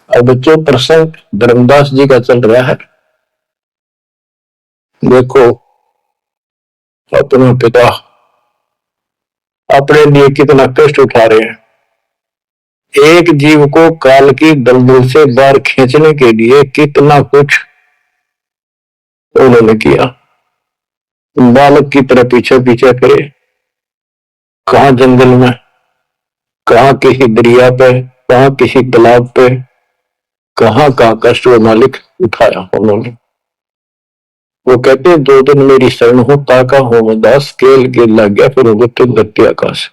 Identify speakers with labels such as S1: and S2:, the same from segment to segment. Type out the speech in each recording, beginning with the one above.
S1: अब बच्चों प्रसंग धर्मदास जी का चल रहा है। देखो अपना पिता अपने लिए कितना कष्ट उठा रहे हैं। एक जीव को काल की दलदल से बाहर खींचने के लिए कितना कुछ उन्होंने किया। बालक की तरह पीछे पीछे करे, कहां जंगल में, कहां किसी दरिया पे, कहां किसी तालाब पे, कहां कहां कष्ट वो मालिक उठाया उन्होंने। वो कहते 2 दिन मेरी शरण हो, ताका हो मैं दास, केल के लग गया फिर उगते गत्ते आकाश।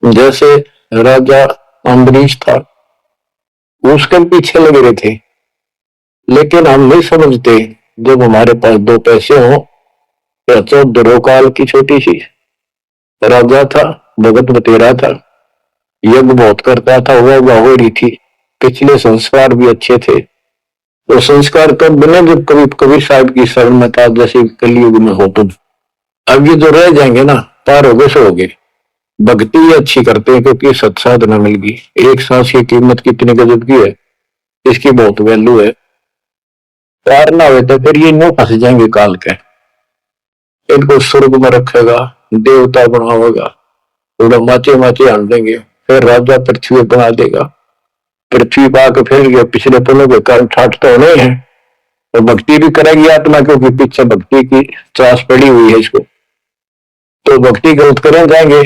S1: जैसे राजा अम्बरीश था, उसके पीछे लगे रहे थे, लेकिन हम नहीं समझते जब हमारे पास 2 पैसे हो। काल की छोटी सी राजा था, भगत बतेरा था, यज्ञ बहुत करता था, वह हो रही थी, पिछले संस्कार भी अच्छे थे। तो संस्कार कब बने? जब कभी कबीर साहब की शरण में था, जैसे कलयुग में हो तुम। अब ये जो रह जाएंगे ना, पार हो गए सो हो गए। भक्ति अच्छी करते हैं क्योंकि सत्साधना मिल गई। एक सांस की कीमत कितनी गजब की है, इसकी बहुत वैल्यू है। पार ना हो तो फिर ये नो फंस जाएंगे काल के। इनको स्वर्ग में रखेगा, देवता बनावेगा, थोड़ा माचे माचे आन देंगे, फिर राजा पृथ्वी बना देगा। पृथ्वी पा के फिर पिछले पुलों के कारण ठाठ तो होने हैं, तो भक्ति भी करेगी आत्मा, क्योंकि पीछे भक्ति की चास पड़ी हुई है इसको। तो भक्ति गलत करें जाएंगे,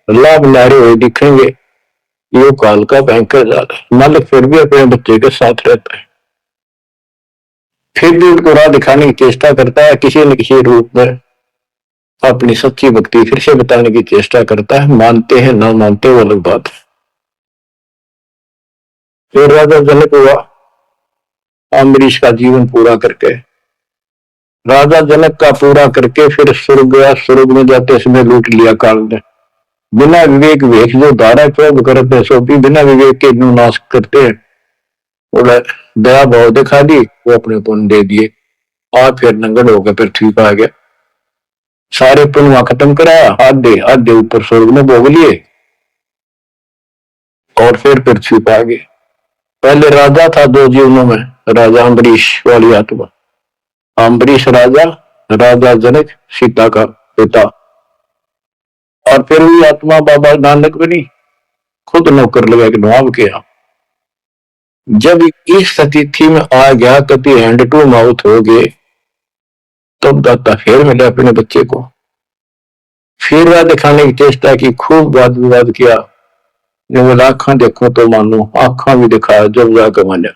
S1: लाभ नारे हुए दिखेंगे। ये काल का भयंकर जाल है। मालिक फिर भी अपने बच्चे के साथ रहता है, फिर भी उनको राह दिखाने की चेष्टा करता है, किसी न किसी रूप में अपनी सच्ची भक्ति फिर से बताने की चेष्टा करता है। मानते हैं ना मानते वो अलग बात है। फिर राजा जनक हुआ अम्बरीश का जीवन पूरा करके, राजा जनक का पूरा करके फिर स्वर्ग गया। स्वर्ग में जाते समय लूट लिया काल ने। बिना विवेक वेख जो धारा प्रयोग करते सो भी बिना विवेक के नाश करते हैं। दया भाव दिखा दी, वो अपने पुण्य दे दिए, और फिर नंगड़ होकर पृथ्वी पर आ गया। सारे पुण्य खत्म कराया, आधे आधे ऊपर स्वर्ग में भोग लिए, और फिर पृथ्वी पर आ गए। पहले राजा था 2 जीवनों में, राजा अम्बरीश वाली आत्मा, अम्बरीश राजा, राजा जनक सीता का पिता। और फिर भी आत्मा बाबा नानक बनी, खुद नौकर लगा के नुआव किया। जब इस स्थिति में आ गया, कभी हैंड टू माउथ हो गए, तब दाता फिर मिले अपने बच्चे को। फिर वह दिखाने की चेष्टा की, खूब वाद विवाद किया। जब आंखा देखो तो मानो, आंखा भी दिखाया जब जाकर माना।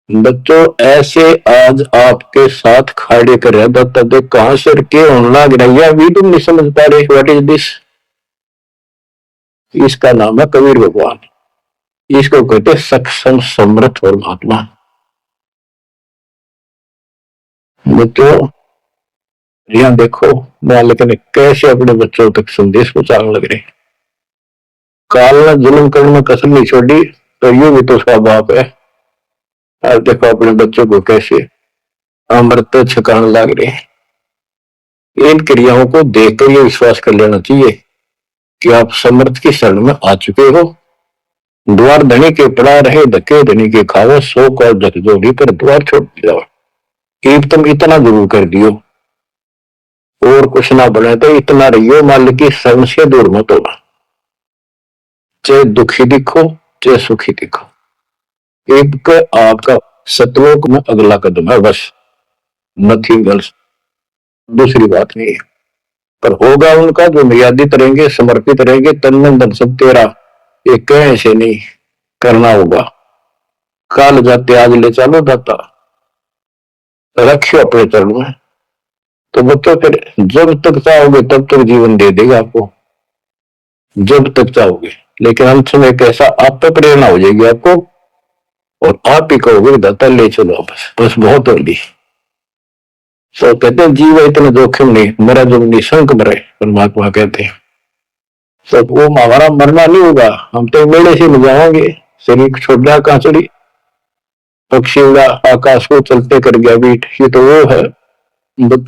S1: बच्चों ऐसे आज आपके साथ खड़े कर रहा दाता देख कहां से के होने लग रहा है, भी तुम नहीं समझ पा रहे। What is this? इसका नाम है कबीर भगवान। इसको कहते सक्षम समर्थ और महात्मा। बच्चों यहां देखो मालिक ने कैसे अपने बच्चों तक संदेश पहुंचाने लग रहे। काल ने जुल्म करने में कसर नहीं छोड़ी, तो यू भी तो उसका बाप है। और देखो अपने बच्चों को कैसे अमृत छकाने लग रहे। इन क्रियाओं को देखकर ये विश्वास कर लेना चाहिए कि आप समर्थ की शरण में आ चुके हो। द्वार धनी के पड़ा रहे, धके धनी के खाओ, 100 का धक जोड़ी पर द्वार छोड़ जाओ। तुम इतना जरूर कर दियो, और कुछ ना बने तो इतना रहियो, मालिक की शरण से दूर मत हो। चाहे दुखी दिखो चाहे सुखी दिखो, एक आपका सतलोक में अगला कदम है, बस नथिंग एल्स। दूसरी बात नहीं है। पर होगा उनका जो मर्यादित रहेंगे, समर्पित रहेंगे, तन मन धन सब तेरा। ये कहे से नहीं करना होगा। काल जाते आज ले चलो दाता, रखियो अपने चरण में। तो बच्चों फिर जब तक चाहोगे तब तक जीवन दे देगा आपको, जब तक चाहोगे। लेकिन अंत में कैसा आप पे प्रेरणा हो जाएगी आपको, और आप ही कहोगे दाता ले चलो, बस बस बहुत होगी। तो कहते हैं जीव इतना जोखिम नहीं, मरा जो निशंक मरे, परमात्मा कहते हैं। तो वो हमारा मरना नहीं होगा, हम तो मेले से जाएंगे। शरीर छोड़ा कहां चढ़ी, पक्षी उड़ा आकाश को चलते कर गया बीट, ये तो वो है बच्चों।